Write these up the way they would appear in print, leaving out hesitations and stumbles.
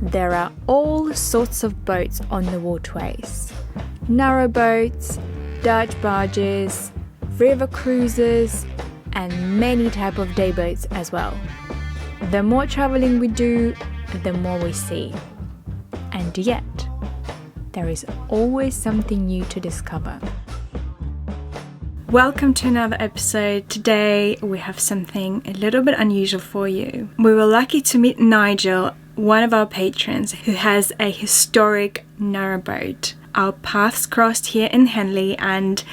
there are all sorts of boats on the waterways. Narrowboats, Dutch barges, river cruises, and many types of day boats as well. The more traveling we do, the more we see. And yet, there is always something new to discover. Welcome to another episode. Today we have something a little bit unusual for you. We were lucky to meet Nigel, one of our patrons, who has a historic narrowboat. Our paths crossed here in Henley, and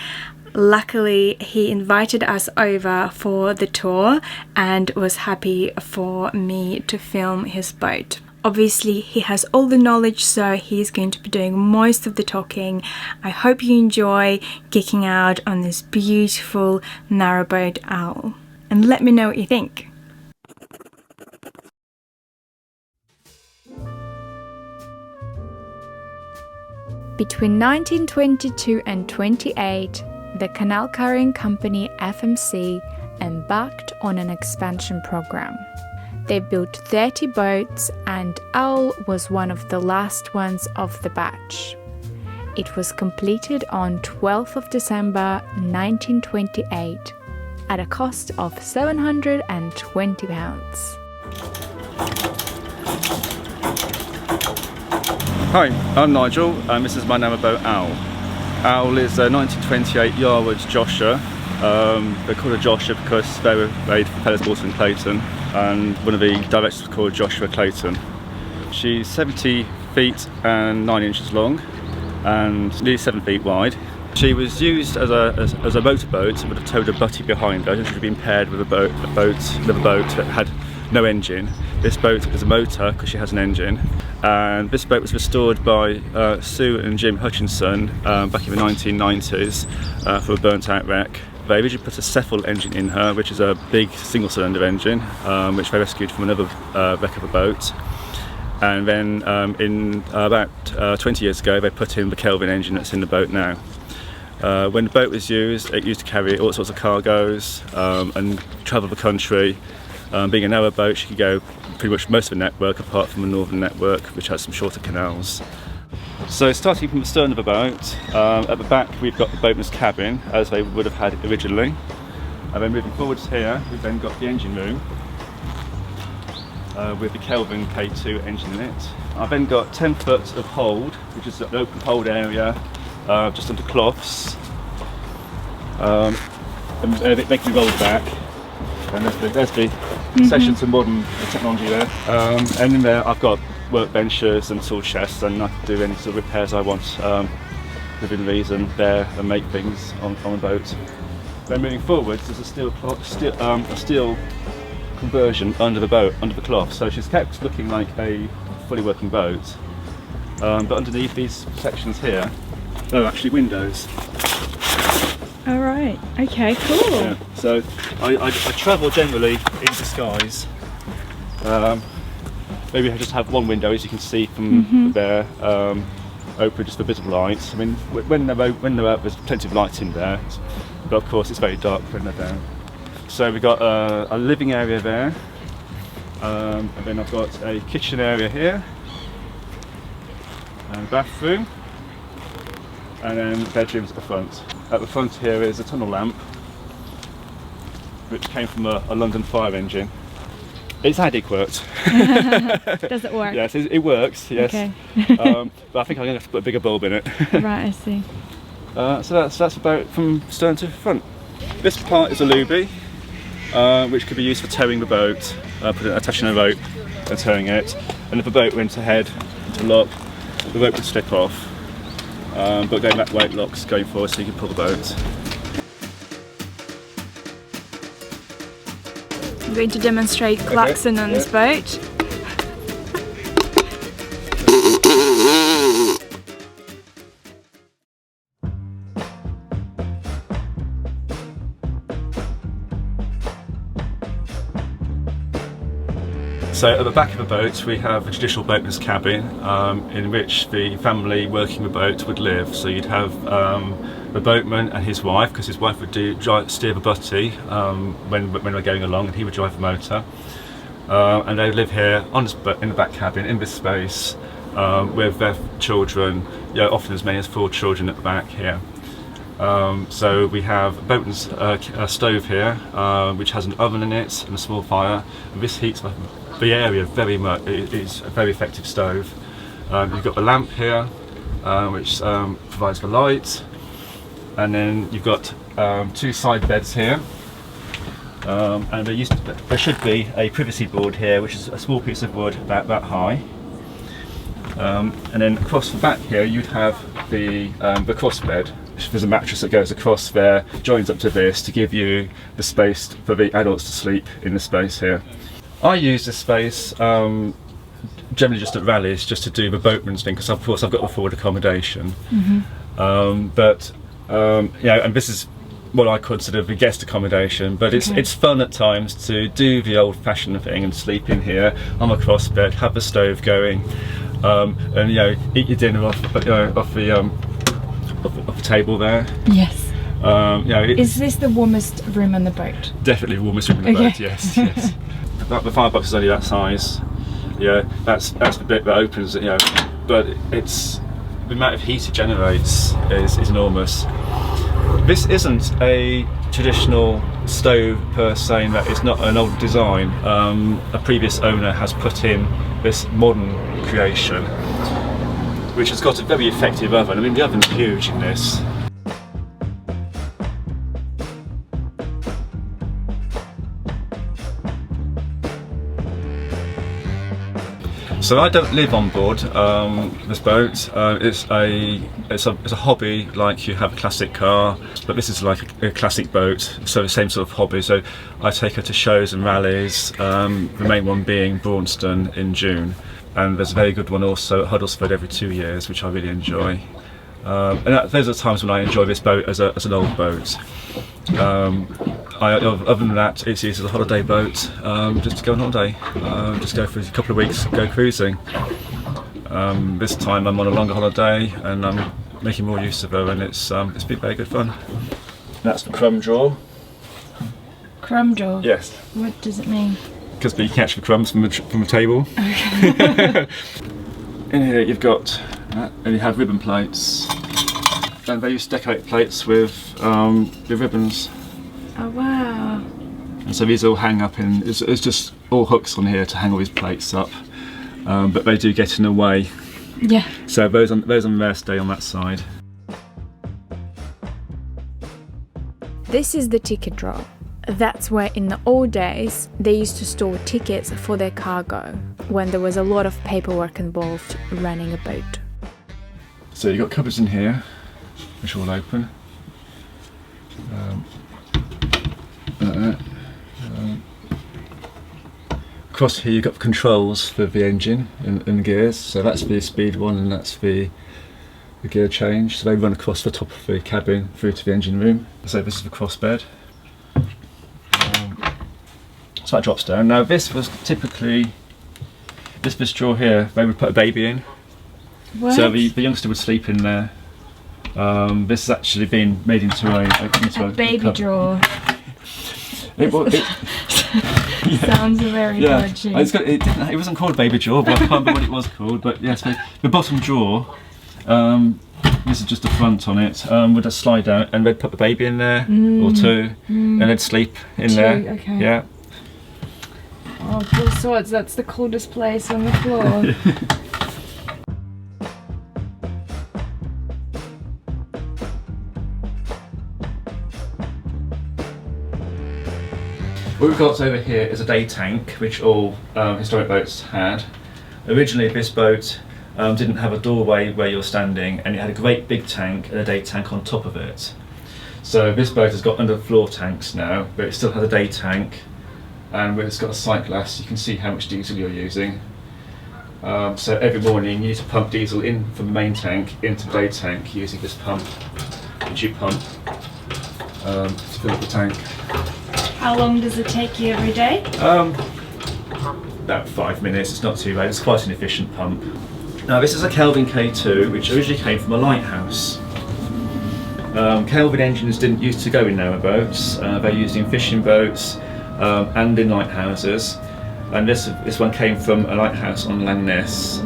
luckily he invited us over for the tour and was happy for me to film his boat. Obviously he has all the knowledge, so he's going to be doing most of the talking. I hope you enjoy geeking out on this beautiful narrowboat owl, and let me know what you think. Between 1922 and 28, the canal carrying company FMC embarked on an expansion program. They built 30 boats, and Owl was one of the last ones of the batch. It was completed on 12th of December 1928 at a cost of £720. Hi, I'm Nigel, and this is my narrowboat Owl. Owl is a 1928 Yarwood Josher. They're called a Josher because they were made for Pellets Water and Clayton, and one of the directors was called Joshua Clayton. She's 70 feet and 9 inches long and nearly 7 feet wide. She was used as a motorboat and would have towed a butty behind her. She would have been paired with another boat that had no engine. This boat is a motor because she has an engine, and this boat was restored by Sue and Jim Hutchinson back in the 1990s for a burnt out wreck. They originally put a Cephal engine in her, which is a big single cylinder engine, which they rescued from another wreck of a boat. And then in about 20 years ago they put in the Kelvin engine that's in the boat now. When the boat was used, it used to carry all sorts of cargoes and travel the country. Being a narrow boat, she could go pretty much most of the network apart from the northern network, which has some shorter canals. So starting from the stern of the boat, at the back we've got the boatman's cabin as they would have had it originally, and then moving forwards here we've then got the engine room with the Kelvin K2 engine in it. I've then got 10 foot of hold, which is an open hold area just under cloths, and they can roll back. And there's the session to modern technology there. And in there I've got workbenches and tool chests, and I can do any sort of repairs I want within reason there and make things on a boat. Then moving forwards, there's a steel conversion under the boat, under the cloth. So she's kept looking like a fully working boat. But underneath these sections here, there are actually windows. All right. Okay. Cool. Yeah. So I travel generally in disguise. Maybe I just have one window, as you can see from there, open just for a bit of light. I mean, when they're out, there's plenty of light in there, but of course it's very dark when they're down. So we've got a living area there, and then I've got a kitchen area here, and a bathroom, and then bedrooms at the front. At the front here is a tunnel lamp, which came from a London fire engine. It's adequate. Does it work? Yes, it works, yes. Okay. But I think I'm going to have to put a bigger bulb in it. Right, I see. So that's about from stern to front. This part is a looby, which could be used for towing the boat, attaching a rope and towing it. And if the boat went ahead to lock, the rope would slip off. But going that way it locks going forward, so you can pull the boat. I'm going to demonstrate klaxon on this boat. So at the back of the boat we have a traditional boatman's cabin in which the family working the boat would live. So you'd have the boatman and his wife, because his wife would steer the butty when we're going along, and he would drive the motor. and they live here on this, in the back cabin in this space with their children, often as many as 4 children at the back here. So we have a boat and a stove here, which has an oven in it and a small fire, and this heats the area very much. It's a very effective stove. You've got the lamp here, which provides the light, and then you've got 2 side beds here, and there should be a privacy board here, which is a small piece of wood about that high. And then across the back here you'd have the cross bed. There's a mattress that goes across there, joins up to this to give you the space for the adults to sleep in the space here. I use this space generally just at rallies, just to do the boatman's thing, because of course I've got the forward accommodation. And this is what I consider the guest accommodation, but it's fun at times to do the old-fashioned thing and sleep in here on a cross bed, have the stove going, and eat your dinner off the table there. Yes. Is this the warmest room on the boat? Definitely the warmest room on the boat. Yes. Yes. The firebox is only that size. That's the bit that opens. But it's the amount of heat it generates is enormous. This isn't a traditional stove per se, in that it's not an old design. A previous owner has put in this modern creation, which has got a very effective oven. I mean, the oven's huge in this. So I don't live on board this boat. It's a hobby, like you have a classic car, but this is like a classic boat, so the same sort of hobby. So I take her to shows and rallies, the main one being Braunston in June, and there's a very good one also at Huddlesford every 2 years, which I really enjoy. And those are times when I enjoy this boat as an old boat. Other than that, it's used as a holiday boat, just to go on holiday, just go for a couple of weeks, go cruising. This time I'm on a longer holiday and I'm making more use of her, and it's been very good fun. That's the crumb drawer. Crumb drawer? Yes. What does it mean? Because you catch the crumbs from the table. Okay. In here you've got, and you have ribbon plates, and they used to decorate plates with ribbons. Oh wow! And so these all hang up in. It's just all hooks on here to hang all these plates up, but they do get in the way. Yeah. So those on there stay on that side. This is the ticket drawer. That's where in the old days they used to store tickets for their cargo when there was a lot of paperwork involved running a boat. So you've got cupboards in here, which will open. Across here you've got controls for the engine and gears. So that's the speed one, and that's the gear change. So they run across the top of the cabin through to the engine room. So this is the cross bed. So that drops down. Now this was typically, this drawer here, they would put a baby in. What? So the youngster would sleep in there. This has actually been made into a baby drawer. Sounds very dodgy. It wasn't called baby drawer, but I can't remember what it was called. But yes, the bottom drawer, this is just the front on it, would just slide out, and they'd put the baby in there, or 2, and they'd sleep in there. Okay. Yeah. Oh, cool swords, that's the coldest place on the floor. What we've got over here is a day tank, which all historic boats had. Originally this boat didn't have a doorway where you're standing, and it had a great big tank and a day tank on top of it. So this boat has got underfloor tanks now, but it still has a day tank, and when it's got a sight glass you can see how much diesel you're using. So every morning you need to pump diesel in from the main tank into the day tank using this pump, which you pump to fill up the tank. How long does it take you every day? About 5 minutes, it's not too bad, it's quite an efficient pump. Now this is a Kelvin K2, which originally came from a lighthouse. Kelvin engines didn't used to go in narrowboats, they're used in fishing boats and in lighthouses. and this one came from a lighthouse on Langness.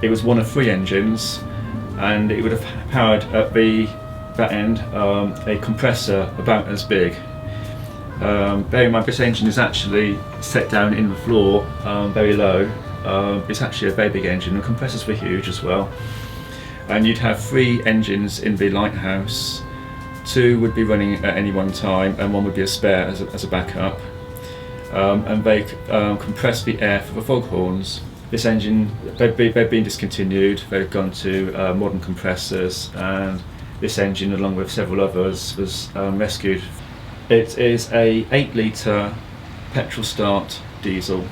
It was one of 3 engines, and it would have powered at that end a compressor about as big. Bearing in mind this engine is actually set down in the floor very low. It's actually a very big engine. The compressors were huge as well. And you'd have 3 engines in the lighthouse. 2 would be running at any one time, and 1 would be a spare as a backup. And they compress the air for the foghorns. This engine, they've been discontinued. They've gone to modern compressors, and this engine, along with several others, was rescued. It is a 8-litre petrol start diesel,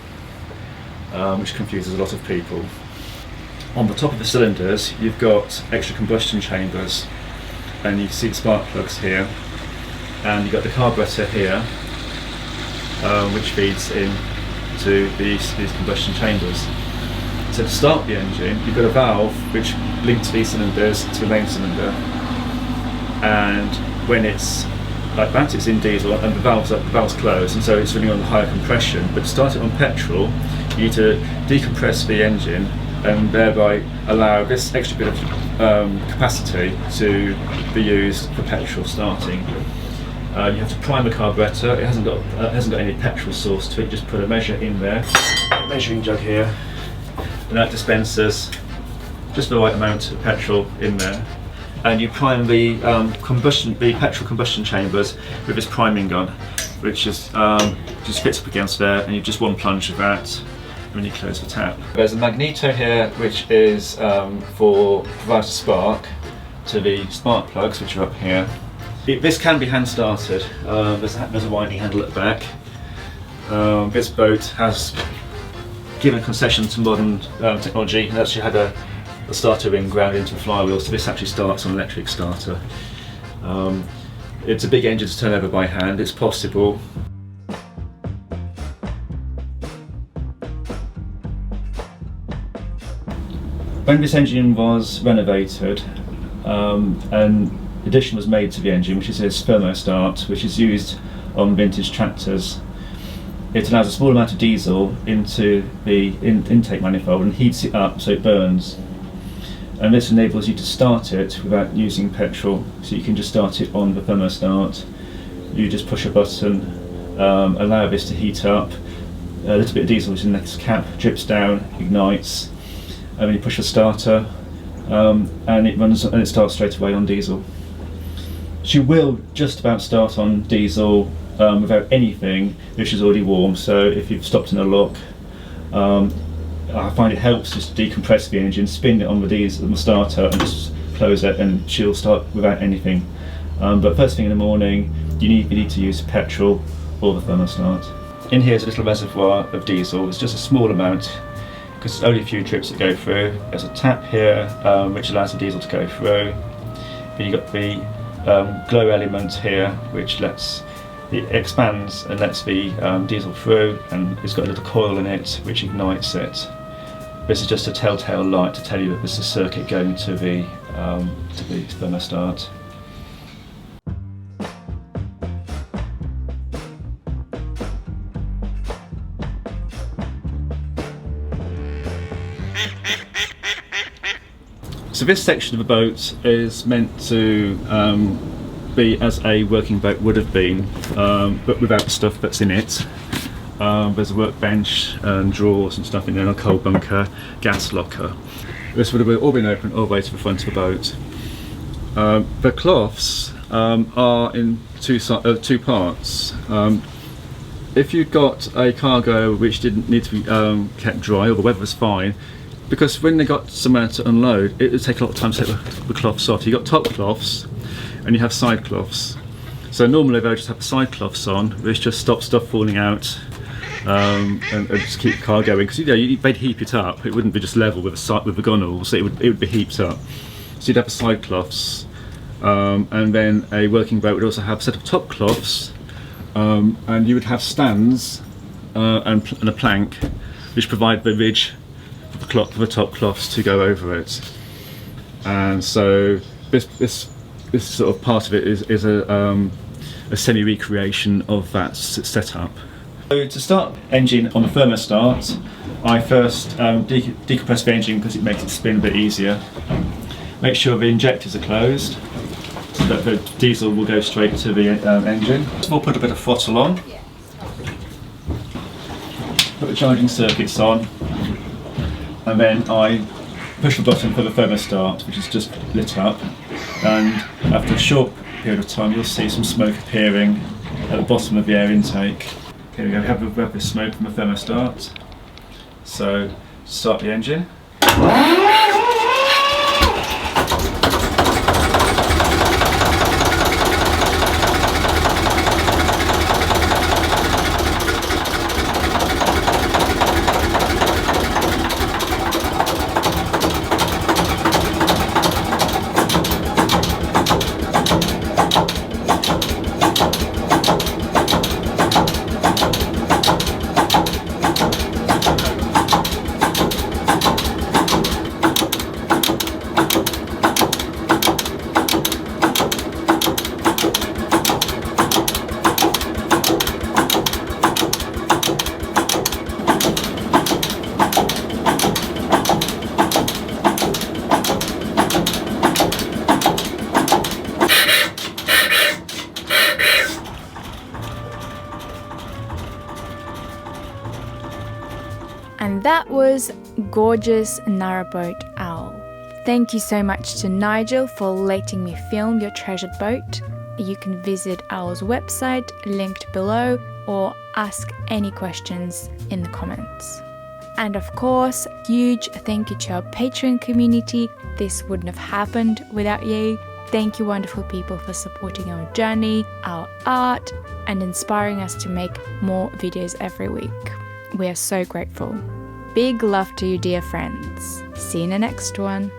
which confuses a lot of people. On the top of the cylinders, you've got extra combustion chambers, and you can see the spark plugs here, and you've got the carburettor here, which feeds into these combustion chambers. So to start the engine, you've got a valve which links these cylinders to the main cylinder, and when it's like that, it's in diesel and the valve's closed, and so it's running on the higher compression. But to start it on petrol, you need to decompress the engine and thereby allow this extra bit of capacity to be used for petrol starting. You have to prime the carburettor. It hasn't got any petrol source to it. Just put a measure in there, measuring jug here, and that dispenses just the right amount of petrol in there. And you prime the petrol combustion chambers with this priming gun, which is just fits up against there, and you just one plunge of that when you close the tap. There's a magneto here, which is for provides a spark to the spark plugs, which are up here. This can be hand started. There's a winding handle at the back. This boat has given concession to modern technology. It actually had a starter ring ground into the flywheel, so this actually starts on an electric starter. It's a big engine to turn over by hand. It's possible. When this engine was renovated, an addition was made to the engine, which is this thermostat, which is used on vintage tractors. It allows a small amount of diesel into the intake manifold and heats it up so it burns. And this enables you to start it without using petrol, so you can just start it on the thermostat. You just push a button, allow this to heat up, a little bit of diesel is in the next cap, drips down, ignites, and then you push the starter, and it runs and it starts straight away on diesel. She will just about start on diesel without anything if she's already warm, so if you've stopped in a lock, I find it helps just decompress the engine, spin it on the starter and just close it, and she'll start without anything. But first thing in the morning, you need to use petrol or the thermostat. In here is a little reservoir of diesel. It's just a small amount because there's only a few trips that go through. There's a tap here which allows the diesel to go through. Then you've got the glow element here, which it expands and lets the diesel through, and it's got a little coil in it which ignites it. This is just a telltale light to tell you that there's a circuit going to the thermostat. So this section of the boat is meant to be as a working boat would have been, but without the stuff that's in it. There's a workbench and drawers and stuff in there, and a coal bunker, gas locker. This would have all been open all the way to the front of the boat. The cloths are in two parts. If you've got a cargo which didn't need to be kept dry, or the weather was fine, because when they got somewhere to unload, it would take a lot of time to take the cloths off. You've got top cloths and you have side cloths. So normally they'll just have the side cloths on, which just stop stuff falling out and just keep the car going. Because they'd heap it up. It wouldn't be just level with the gunnel, so it would be heaped up. So you'd have the side cloths, and then a working boat would also have a set of top cloths, and you would have stands and a plank, which provide the ridge for the top cloths to go over it. And so this sort of part of it is a semi-recreation of that setup. So to start engine on the thermostat, I first decompress the engine because it makes it spin a bit easier. Make sure the injectors are closed so that the diesel will go straight to the engine. We'll put a bit of throttle on. Put the charging circuits on, and then I push the button for the thermostat, which is just lit up, and after a short period of time you'll see some smoke appearing at the bottom of the air intake. Here we go, we have the smoke from the thermostat. So start the engine. And that was gorgeous Narrowboat Owl. Thank you so much to Nigel for letting me film your treasured boat. You can visit Owl's website, linked below, or ask any questions in the comments. And of course, huge thank you to our Patreon community. This wouldn't have happened without you. Thank you, wonderful people, for supporting our journey, our art, and inspiring us to make more videos every week. We are so grateful. Big love to you, dear friends. See you in the next one.